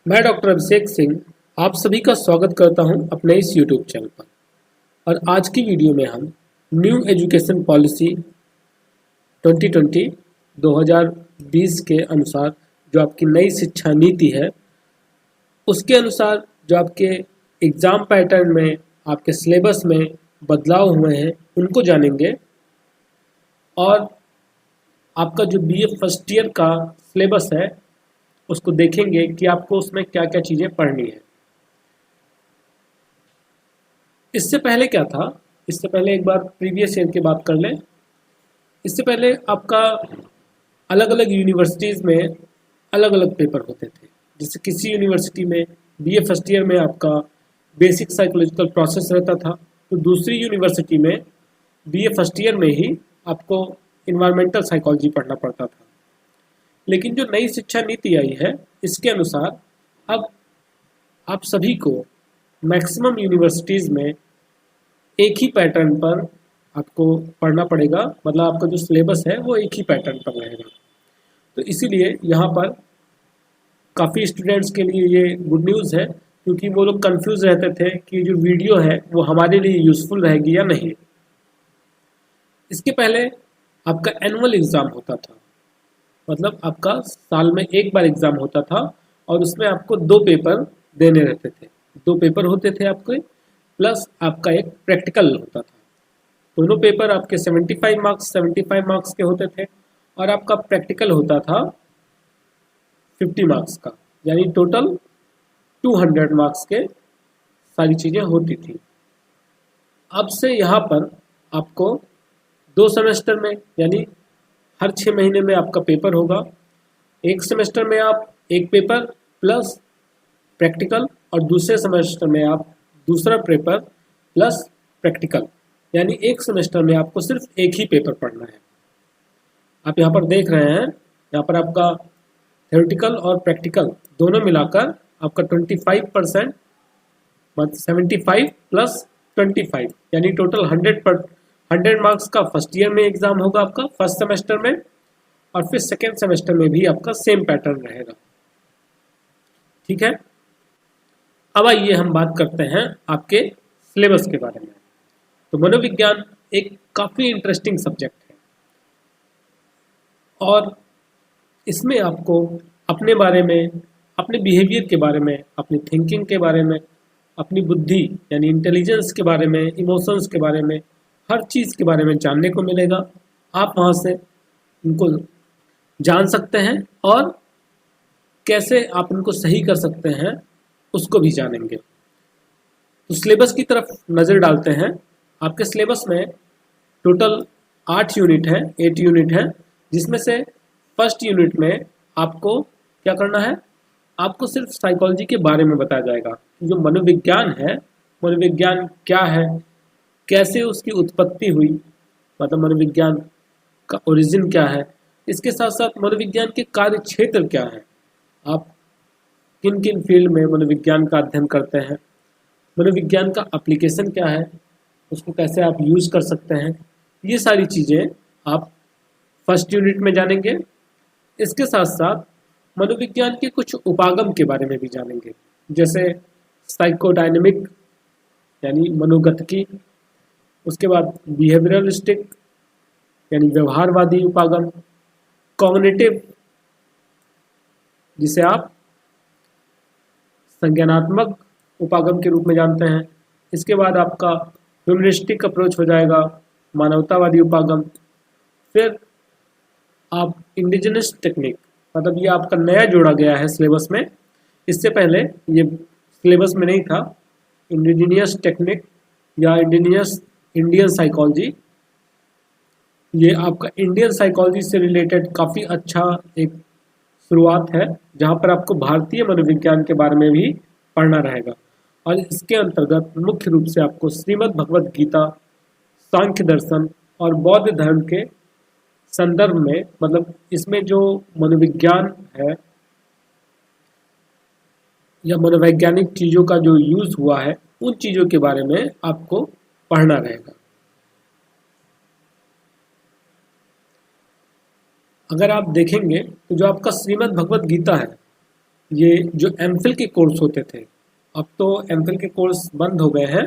मैं डॉक्टर अभिषेक सिंह आप सभी का स्वागत करता हूं अपने इस यूट्यूब चैनल पर। और आज की वीडियो में हम न्यू एजुकेशन पॉलिसी 2020 2020 के अनुसार जो आपकी नई शिक्षा नीति है उसके अनुसार जो आपके एग्ज़ाम पैटर्न में, आपके सिलेबस में बदलाव हुए हैं उनको जानेंगे। और आपका जो बीए फर्स्ट ईयर का सिलेबस है उसको देखेंगे कि आपको उसमें क्या क्या चीज़ें पढ़नी है। इससे पहले क्या था, इससे पहले एक बार प्रीवियस ईयर की बात कर लें। इससे पहले आपका अलग अलग यूनिवर्सिटीज़ में अलग अलग पेपर होते थे। जैसे किसी यूनिवर्सिटी में बीए फर्स्ट ईयर में आपका बेसिक साइकोलॉजिकल प्रोसेस रहता था, तो दूसरी यूनिवर्सिटी में बीए फर्स्ट ईयर में ही आपको इन्वायरमेंटल साइकोलॉजी पढ़ना पड़ता था। लेकिन जो नई शिक्षा नीति आई है इसके अनुसार अब आप सभी को मैक्सिमम यूनिवर्सिटीज़ में एक ही पैटर्न पर आपको पढ़ना पड़ेगा। मतलब आपका जो सिलेबस है वो एक ही पैटर्न पर रहेगा। तो इसीलिए यहाँ पर काफ़ी स्टूडेंट्स के लिए ये गुड न्यूज़ है, क्योंकि वो लोग कंफ्यूज रहते थे कि जो वीडियो है वो हमारे लिए यूज़फुल रहेगी या नहीं। इसके पहले आपका एनुअल एग्ज़ाम होता था, मतलब आपका साल में एक बार एग्ज़ाम होता था और उसमें आपको 2 पेपर देने रहते थे। 2 पेपर होते थे आपके, प्लस आपका एक प्रैक्टिकल होता था। दोनों पेपर आपके 75 मार्क्स के होते थे और आपका प्रैक्टिकल होता था 50 मार्क्स का, यानी टोटल 200 मार्क्स के सारी चीज़ें होती थी। अब से यहाँ पर आपको 2 सेमेस्टर में, यानी हर 6 महीने में आपका पेपर होगा। एक सेमेस्टर में आप एक पेपर प्लस प्रैक्टिकल और दूसरे सेमेस्टर में आप दूसरा पेपर प्लस प्रैक्टिकल, यानी एक सेमेस्टर में आपको सिर्फ एक ही पेपर पढ़ना है। आप यहाँ पर देख रहे हैं, यहाँ पर आपका थ्योरेटिकल और प्रैक्टिकल दोनों मिलाकर आपका 25%, मतलब 75 प्लस 25, यानी टोटल 100 मार्क्स का फर्स्ट ईयर में एग्जाम होगा आपका फर्स्ट सेमेस्टर में, और फिर सेकेंड सेमेस्टर में भी आपका सेम पैटर्न रहेगा। ठीक है, अब आइए हम बात करते हैं आपके सिलेबस के बारे में। तो मनोविज्ञान एक काफ़ी इंटरेस्टिंग सब्जेक्ट है और इसमें आपको अपने बारे में, अपने बिहेवियर के बारे में, अपनी थिंकिंग के बारे में, अपनी बुद्धि यानी इंटेलिजेंस के बारे में, इमोशंस के बारे में, हर चीज़ के बारे में जानने को मिलेगा। आप वहाँ से उनको जान सकते हैं और कैसे आप उनको सही कर सकते हैं उसको भी जानेंगे। तो सिलेबस की तरफ नज़र डालते हैं। आपके सिलेबस में टोटल 8 यूनिट है, 8 यूनिट है, जिसमें से फर्स्ट यूनिट में आपको क्या करना है, आपको सिर्फ साइकोलॉजी के बारे में बताया जाएगा। जो मनोविज्ञान है, मनोविज्ञान क्या है, कैसे उसकी उत्पत्ति हुई, मतलब मनोविज्ञान का ओरिजिन क्या है, इसके साथ साथ मनोविज्ञान के कार्य क्षेत्र क्या है, आप किन किन फील्ड में मनोविज्ञान का अध्ययन करते हैं, मनोविज्ञान का एप्लीकेशन क्या है, उसको कैसे आप यूज़ कर सकते हैं, ये सारी चीज़ें आप फर्स्ट यूनिट में जानेंगे। इसके साथ साथ मनोविज्ञान के कुछ उपागम के बारे में भी जानेंगे, जैसे साइकोडायनेमिक यानी मनोगतिकी, उसके बाद बिहेवियरलिस्टिक यानी व्यवहारवादी उपागम, कॉग्निटिव जिसे आप संज्ञानात्मक उपागम के रूप में जानते हैं। इसके बाद आपका ह्यूमनिस्टिक अप्रोच हो जाएगा, मानवतावादी उपागम। फिर आप इंडिजिनस टेक्निक, मतलब ये आपका नया जोड़ा गया है सिलेबस में, इससे पहले ये सिलेबस में नहीं था। इंडिजिनियस टेक्निक या इंडियन साइकोलॉजी, ये आपका इंडियन साइकोलॉजी से रिलेटेड काफ़ी अच्छा एक शुरुआत है, जहाँ पर आपको भारतीय मनोविज्ञान के बारे में भी पढ़ना रहेगा। और इसके अंतर्गत मुख्य रूप से आपको श्रीमद् भगवद गीता, सांख्य दर्शन और बौद्ध धर्म के संदर्भ में, मतलब इसमें जो मनोविज्ञान है या मनोवैज्ञानिक चीज़ों का जो यूज़ हुआ है उन चीज़ों के बारे में आपको पढ़ना रहेगा। अगर आप देखेंगे तो जो आपका श्रीमद् भगवद गीता है ये जो एमफिल के कोर्स होते थे, अब तो एमफिल के कोर्स बंद हो गए हैं।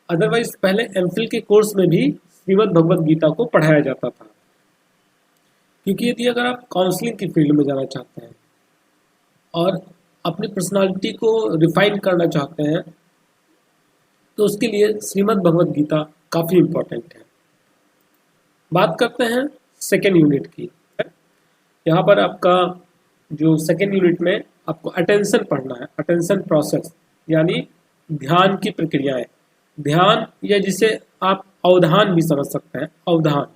अदरवाइज पहले एमफिल के कोर्स में भी श्रीमद् भगवद गीता को पढ़ाया जाता था। क्योंकि यदि अगर आप काउंसलिंग की फील्ड में जाना चाहते हैं और अपनी पर्सनालिटी को रिफाइन करना चाहते हैं तो उसके लिए श्रीमद् भगवद गीता काफ़ी इम्पोर्टेंट है। बात करते हैं सेकेंड यूनिट की। यहाँ पर आपका जो सेकेंड यूनिट में आपको अटेंशन पढ़ना है, अटेंशन प्रोसेस यानी ध्यान की प्रक्रियाएं। ध्यान या जिसे आप अवधान भी समझ सकते हैं, अवधान।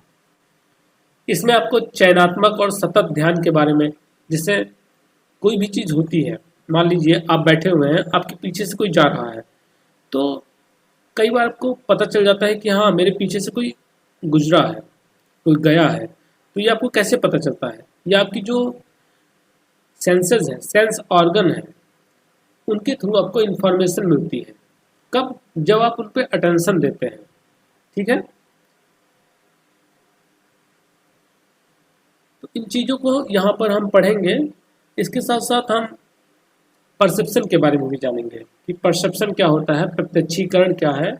इसमें आपको चयनात्मक और सतत ध्यान के बारे में, जिससे कोई भी चीज़ होती है, मान लीजिए आप बैठे हुए हैं, आपके पीछे से कोई जा रहा है, तो कई बार आपको पता चल जाता है कि हाँ मेरे पीछे से कोई गुजरा है, कोई गया है। तो ये आपको कैसे पता चलता है? ये आपकी जो सेंसेस हैं, सेंस ऑर्गन है, उनके थ्रू आपको इन्फॉर्मेशन मिलती है। कब? जब आप उन पर अटेंशन देते हैं। ठीक है, तो इन चीज़ों को यहाँ पर हम पढ़ेंगे। इसके साथ साथ हम परसेप्शन के बारे में भी जानेंगे कि परसेप्शन क्या होता है, प्रत्यक्षीकरण क्या है,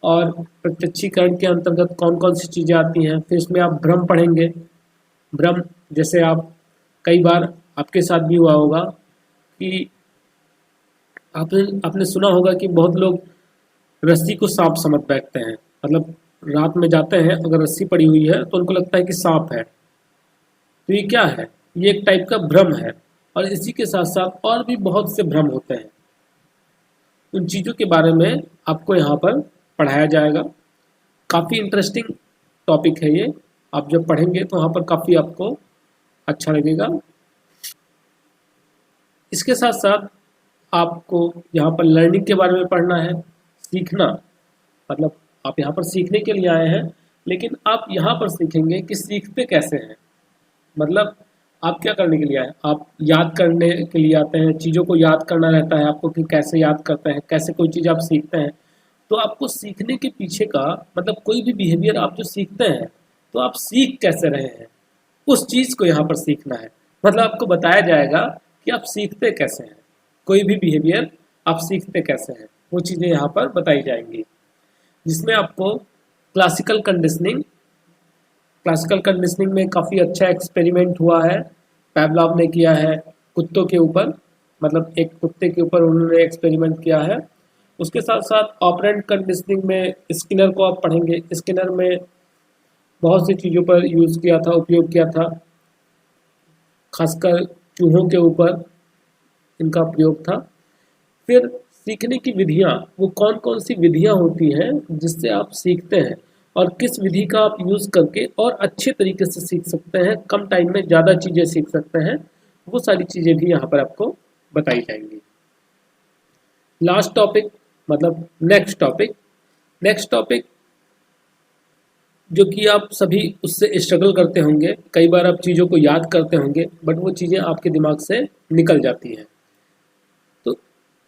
और प्रत्यक्षीकरण के अंतर्गत कौन कौन सी चीज़ें आती हैं। फिर इसमें आप भ्रम पढ़ेंगे। भ्रम जैसे आप कई बार आपके साथ भी हुआ होगा कि आपने सुना होगा कि बहुत लोग रस्सी को सांप समझ बैठते हैं। मतलब रात में जाते हैं, अगर रस्सी पड़ी हुई है तो उनको लगता है कि सांप है। तो ये क्या है? ये एक टाइप का भ्रम है। और इसी के साथ साथ और भी बहुत से भ्रम होते हैं। उन चीज़ों के बारे में आपको यहाँ पर पढ़ाया जाएगा। काफ़ी इंटरेस्टिंग टॉपिक है ये। आप जब पढ़ेंगे तो वहाँ पर काफ़ी आपको अच्छा लगेगा। इसके साथ साथ आपको यहाँ पर लर्निंग के बारे में पढ़ना है, सीखना। मतलब आप यहाँ पर सीखने के लिए आए हैं, लेकिन आप यहाँ पर सीखेंगे कि सीखते कैसे हैं। मतलब आप क्या करने के लिए आए? आप याद करने के लिए आते हैं, चीज़ों को याद करना रहता है आपको कि कैसे याद करते हैं, कैसे कोई चीज़ आप सीखते हैं। तो आपको सीखने के पीछे का मतलब कोई भी बिहेवियर आप जो सीखते हैं तो आप सीख कैसे रहे हैं, उस चीज़ को यहाँ पर सीखना है। मतलब आपको बताया जाएगा कि आप सीखते कैसे हैं, कोई भी बिहेवियर आप सीखते कैसे हैं, वो चीज़ें यहाँ पर बताई जाएंगी। जिसमें आपको क्लासिकल कंडीशनिंग में काफ़ी अच्छा एक्सपेरिमेंट हुआ है, पैवलॉव ने किया है कुत्तों के ऊपर। मतलब एक कुत्ते के ऊपर उन्होंने एक्सपेरिमेंट किया है। उसके साथ साथ ऑपरेंट कंडीशनिंग में स्किनर को आप पढ़ेंगे। स्किनर में बहुत सी चीज़ों पर यूज़ किया था, उपयोग किया था, खासकर चूहों के ऊपर इनका प्रयोग था। फिर सीखने की विधियाँ, वो कौन कौन सी विधियाँ होती हैं जिससे आप सीखते हैं और किस विधि का आप यूज़ करके और अच्छे तरीके से सीख सकते हैं, कम टाइम में ज़्यादा चीज़ें सीख सकते हैं, वो सारी चीज़ें भी यहाँ पर आपको बताई जाएंगी। लास्ट टॉपिक मतलब नेक्स्ट टॉपिक जो कि आप सभी उससे स्ट्रगल करते होंगे। कई बार आप चीज़ों को याद करते होंगे बट वो चीज़ें आपके दिमाग से निकल जाती हैं। तो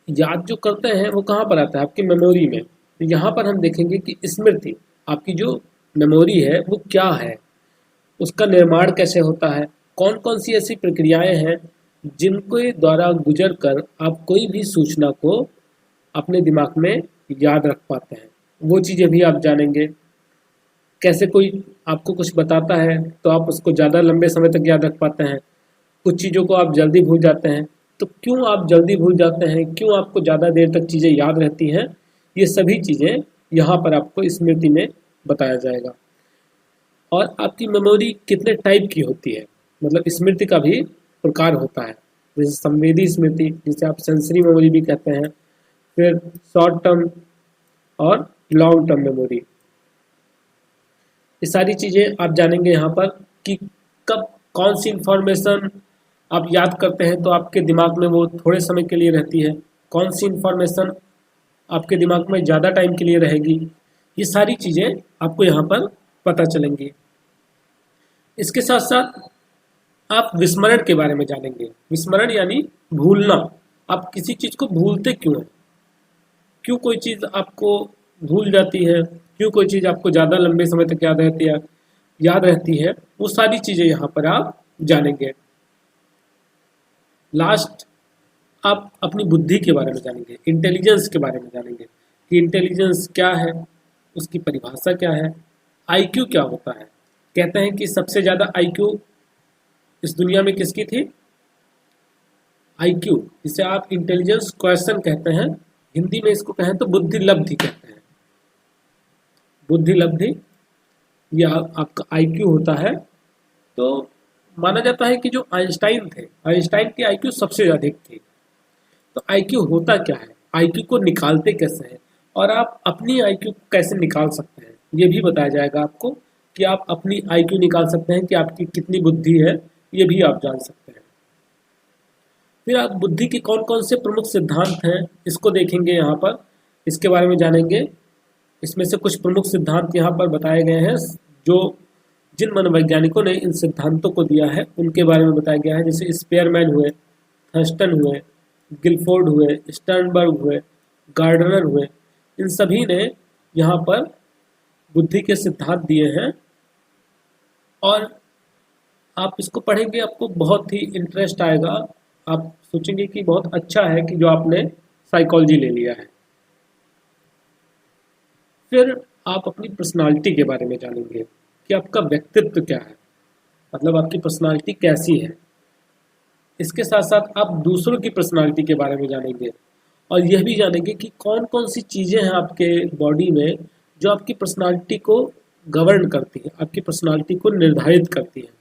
याद जो करते हैं वो कहाँ पर आता है? आपकी मेमोरी में। तो यहाँ पर हम देखेंगे कि स्मृति, आपकी जो मेमोरी है वो क्या है, उसका निर्माण कैसे होता है, कौन कौन सी ऐसी प्रक्रियाएं हैं जिनके द्वारा गुजर कर आप कोई भी सूचना को अपने दिमाग में याद रख पाते हैं, वो चीज़ें भी आप जानेंगे। कैसे कोई आपको कुछ बताता है तो आप उसको ज़्यादा लंबे समय तक याद रख पाते हैं, कुछ चीज़ों को आप जल्दी भूल जाते हैं। तो क्यों आप जल्दी भूल जाते हैं, क्यों आपको ज़्यादा देर तक चीज़ें याद रहती हैं, ये सभी चीज़ें यहाँ पर आपको स्मृति में बताया जाएगा। और आपकी मेमोरी कितने टाइप की होती है, मतलब स्मृति का भी प्रकार होता है। जैसे संवेदी स्मृति, जिसे आप सेंसरी मेमोरी भी कहते हैं, फिर शॉर्ट टर्म और लॉन्ग टर्म मेमोरी। ये सारी चीज़ें आप जानेंगे यहाँ पर कि कब कौन सी इन्फॉर्मेशन आप याद करते हैं तो आपके दिमाग में वो थोड़े समय के लिए रहती है, कौन सी इन्फॉर्मेशन आपके दिमाग में ज़्यादा टाइम के लिए रहेगी। ये सारी चीज़ें आपको यहाँ पर पता चलेंगी। इसके साथ साथ आप विस्मरण के बारे में जानेंगे। विस्मरण यानी भूलना। आप किसी चीज़ को भूलते क्यों हैं, क्यों कोई चीज़ आपको भूल जाती है, क्यों कोई चीज़ आपको ज़्यादा लंबे समय तक याद रहती है, वो सारी चीज़ें यहाँ पर आप जानेंगे। लास्ट आप अपनी बुद्धि के बारे में जानेंगे, इंटेलिजेंस के बारे में जानेंगे कि इंटेलिजेंस क्या है, उसकी परिभाषा क्या है, आईक्यू क्या होता है। कहते हैं कि सबसे ज़्यादा आईक्यू इस दुनिया में किसकी थी? आईक्यू, जिसे आप इंटेलिजेंस क्वेश्चन कहते हैं, हिंदी में इसको कहें तो बुद्धि लब्धि कहते हैं। बुद्धि लब्धि या आपका आईक्यू होता है। तो माना जाता है कि जो आइंस्टाइन थे, आइंस्टाइन की आईक्यू सबसे अधिक थी। तो आईक्यू होता क्या है, आईक्यू को निकालते कैसे हैं, और आप अपनी आईक्यू कैसे निकाल सकते हैं, ये भी बताया जाएगा आपको कि आप अपनी आईक्यू निकाल सकते हैं कि आपकी कितनी बुद्धि है, ये भी आप जान सकते हैं। फिर आप बुद्धि के कौन कौन से प्रमुख सिद्धांत हैं इसको देखेंगे यहाँ पर, इसके बारे में जानेंगे। इसमें से कुछ प्रमुख सिद्धांत यहाँ पर बताए गए हैं जो जिन मनोवैज्ञानिकों ने इन सिद्धांतों को दिया है उनके बारे में बताया गया है, जैसे स्पेयरमैन हुए, थर्स्टन हुए, गिलफोर्ड हुए, स्टर्नबर्ग हुए, गार्डनर हुए। इन सभी ने यहाँ पर बुद्धि के सिद्धांत दिए हैं और आप इसको पढ़ेंगे आपको बहुत ही इंटरेस्ट आएगा। आप सोचेंगे कि बहुत अच्छा है कि जो आपने साइकोलॉजी ले लिया है। फिर आप अपनी पर्सनालिटी के बारे में जानेंगे कि आपका व्यक्तित्व क्या है, मतलब आपकी पर्सनालिटी कैसी है। इसके साथ साथ आप दूसरों की पर्सनालिटी के बारे में जानेंगे और यह भी जानेंगे कि कौन कौन सी चीज़ें हैं आपके बॉडी में जो आपकी पर्सनालिटी को गवर्न करती हैं, आपकी पर्सनालिटी को निर्धारित करती हैं।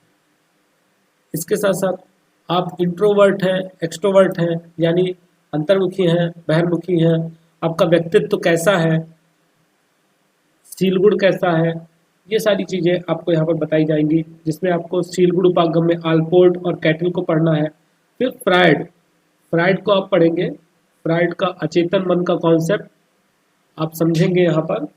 इसके साथ साथ आप इंट्रोवर्ट हैं, एक्सट्रोवर्ट हैं, यानी अंतर्मुखी हैं, बहिर्मुखी हैं, आपका व्यक्तित्व कैसा है, सील गुण कैसा है, ये सारी चीज़ें आपको यहाँ पर बताई जाएंगी, जिसमें आपको सील गुण उपागम में आल्पोर्ट और कैटल को पढ़ना है। फिर फ्राइड, फ्राइड को आप पढ़ेंगे, फ्राइड का अचेतन मन का कॉन्सेप्ट आप समझेंगे यहाँ पर।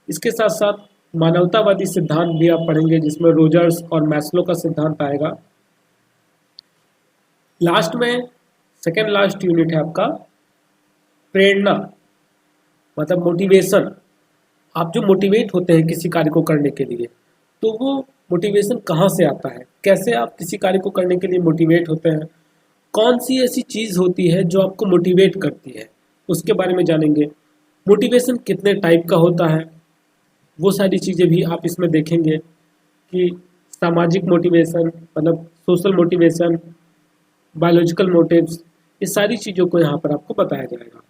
इसके साथ साथ मानवतावादी सिद्धांत भी आप पढ़ेंगे, जिसमें रोजर्स और मैस्लो का सिद्धांत आएगा। लास्ट में सेकेंड लास्ट यूनिट है आपका प्रेरणा, मतलब मोटिवेशन। आप जो मोटिवेट होते हैं किसी कार्य को करने के लिए, तो वो मोटिवेशन कहाँ से आता है, कैसे आप किसी कार्य को करने के लिए मोटिवेट होते हैं, कौन सी ऐसी चीज़ होती है जो आपको मोटिवेट करती है, उसके बारे में जानेंगे। मोटिवेशन कितने टाइप का होता है, वो सारी चीज़ें भी आप इसमें देखेंगे कि सामाजिक मोटिवेशन, मतलब सोशल मोटिवेशन, बायोलॉजिकल मोटिव्स, ये सारी चीज़ों को यहाँ पर आपको बताया जाएगा।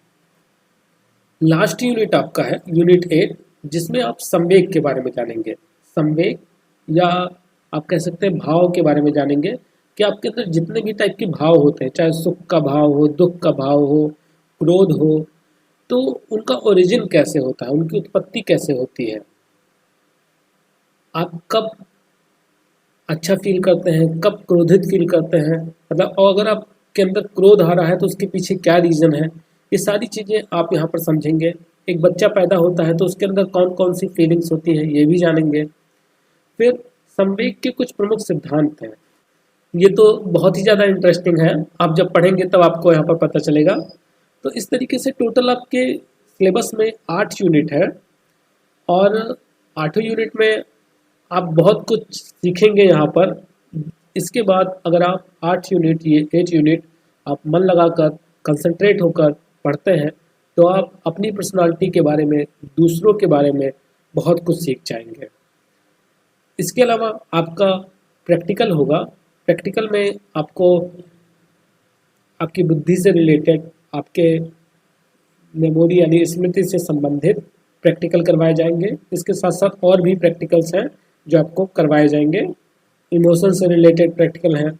लास्ट यूनिट आपका है यूनिट 8, जिसमें आप संवेग के बारे में जानेंगे। संवेग या आप कह सकते हैं भाव के बारे में जानेंगे कि आपके अंदर जितने भी टाइप के भाव होते हैं, चाहे सुख का भाव हो, दुख का भाव हो, क्रोध हो, तो उनका ओरिजिन कैसे होता है, उनकी उत्पत्ति कैसे होती है, आप कब अच्छा फील करते हैं, कब क्रोधित फील करते हैं, मतलब और अगर आपके अंदर क्रोध आ रहा है तो उसके पीछे क्या रीज़न है, ये सारी चीज़ें आप यहाँ पर समझेंगे। एक बच्चा पैदा होता है तो उसके अंदर कौन कौन सी फीलिंग्स होती हैं, ये भी जानेंगे। फिर संवेग के कुछ प्रमुख सिद्धांत हैं, ये तो बहुत ही ज़्यादा इंटरेस्टिंग है, आप जब पढ़ेंगे तब आपको यहाँ पर पता चलेगा। तो इस तरीके से टोटल आपके सिलेबस में 8 यूनिट है और 8 यूनिट में आप बहुत कुछ सीखेंगे यहाँ पर। इसके बाद अगर आप 8 यूनिट, ये 8 यूनिट आप मन लगाकर कंसंट्रेट होकर पढ़ते हैं तो आप अपनी पर्सनालिटी के बारे में, दूसरों के बारे में बहुत कुछ सीख जाएंगे। इसके अलावा आपका प्रैक्टिकल होगा, प्रैक्टिकल में आपको आपकी बुद्धि से रिलेटेड, आपके मेमोरी यानी स्मृति से संबंधित प्रैक्टिकल करवाए जाएंगे। इसके साथ साथ और भी प्रैक्टिकल्स हैं जो आपको करवाए जाएंगे, इमोशन से रिलेटेड प्रैक्टिकल हैं।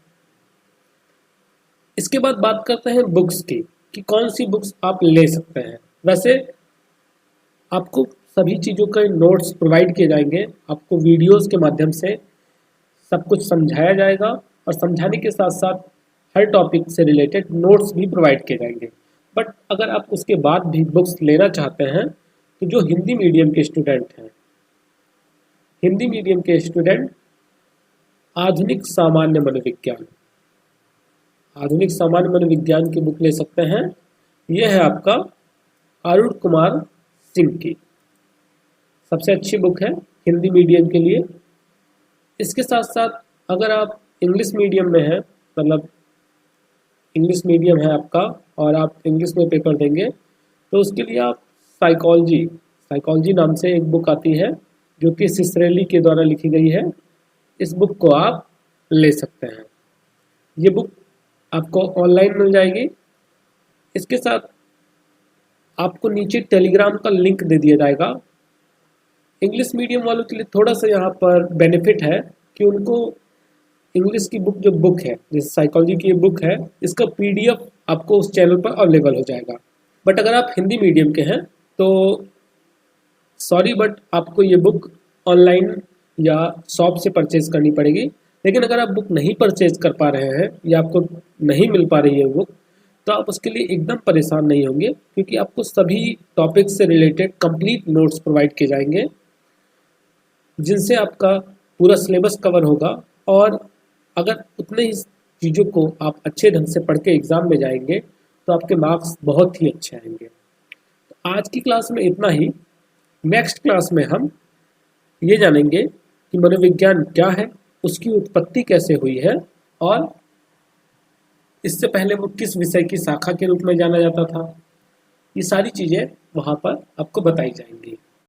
इसके बाद बात करते हैं बुक्स की कि कौन सी बुक्स आप ले सकते हैं। वैसे आपको सभी चीज़ों के नोट्स प्रोवाइड किए जाएंगे, आपको वीडियोस के माध्यम से सब कुछ समझाया जाएगा और समझाने के साथ साथ हर टॉपिक से रिलेटेड नोट्स भी प्रोवाइड किए जाएंगे। बट अगर आप उसके बाद भी बुक्स लेना चाहते हैं तो जो हिंदी मीडियम के स्टूडेंट हैं, हिंदी मीडियम के स्टूडेंट आधुनिक सामान्य मनोविज्ञान, आधुनिक सामान्य मनोविज्ञान की बुक ले सकते हैं। यह है आपका अरुण कुमार सिंह की, सबसे अच्छी बुक है हिंदी मीडियम के लिए। इसके साथ साथ अगर आप इंग्लिश मीडियम में हैं, मतलब इंग्लिश मीडियम है आपका और आप इंग्लिश में पेपर देंगे, तो उसके लिए आप साइकोलॉजी नाम से एक बुक आती है जो कि सिसरेली के द्वारा लिखी गई है। इस बुक को आप ले सकते हैं। ये बुक आपको ऑनलाइन मिल जाएगी। इसके साथ आपको नीचे टेलीग्राम का लिंक दे दिया जाएगा। इंग्लिश मीडियम वालों के लिए थोड़ा सा यहाँ पर बेनिफिट है कि उनको इंग्लिश की बुक है, जैसे साइकोलॉजी की ये बुक है, इसका पीडीएफ आपको उस चैनल पर अवेलेबल हो जाएगा। बट अगर आप हिंदी मीडियम के हैं तो सॉरी, बट आपको ये बुक ऑनलाइन या शॉप से परचेज करनी पड़ेगी। लेकिन अगर आप बुक नहीं परचेज कर पा रहे हैं या आपको नहीं मिल पा रही है बुक, तो आप उसके लिए एकदम परेशान नहीं होंगे, क्योंकि आपको सभी टॉपिक से रिलेटेड कंप्लीट नोट्स प्रोवाइड किए जाएंगे, जिनसे आपका पूरा सिलेबस कवर होगा। और अगर उतने ही चीज़ों को आप अच्छे ढंग से पढ़ के एग्ज़ाम में जाएंगे तो आपके मार्क्स बहुत ही अच्छे आएंगे। तो आज की क्लास में इतना ही। नेक्स्ट क्लास में हम ये जानेंगे कि मनोविज्ञान क्या है, उसकी उत्पत्ति कैसे हुई है, और इससे पहले वो किस विषय की शाखा के रूप में जाना जाता था। ये सारी चीज़ें वहाँ पर आपको बताई जाएंगी।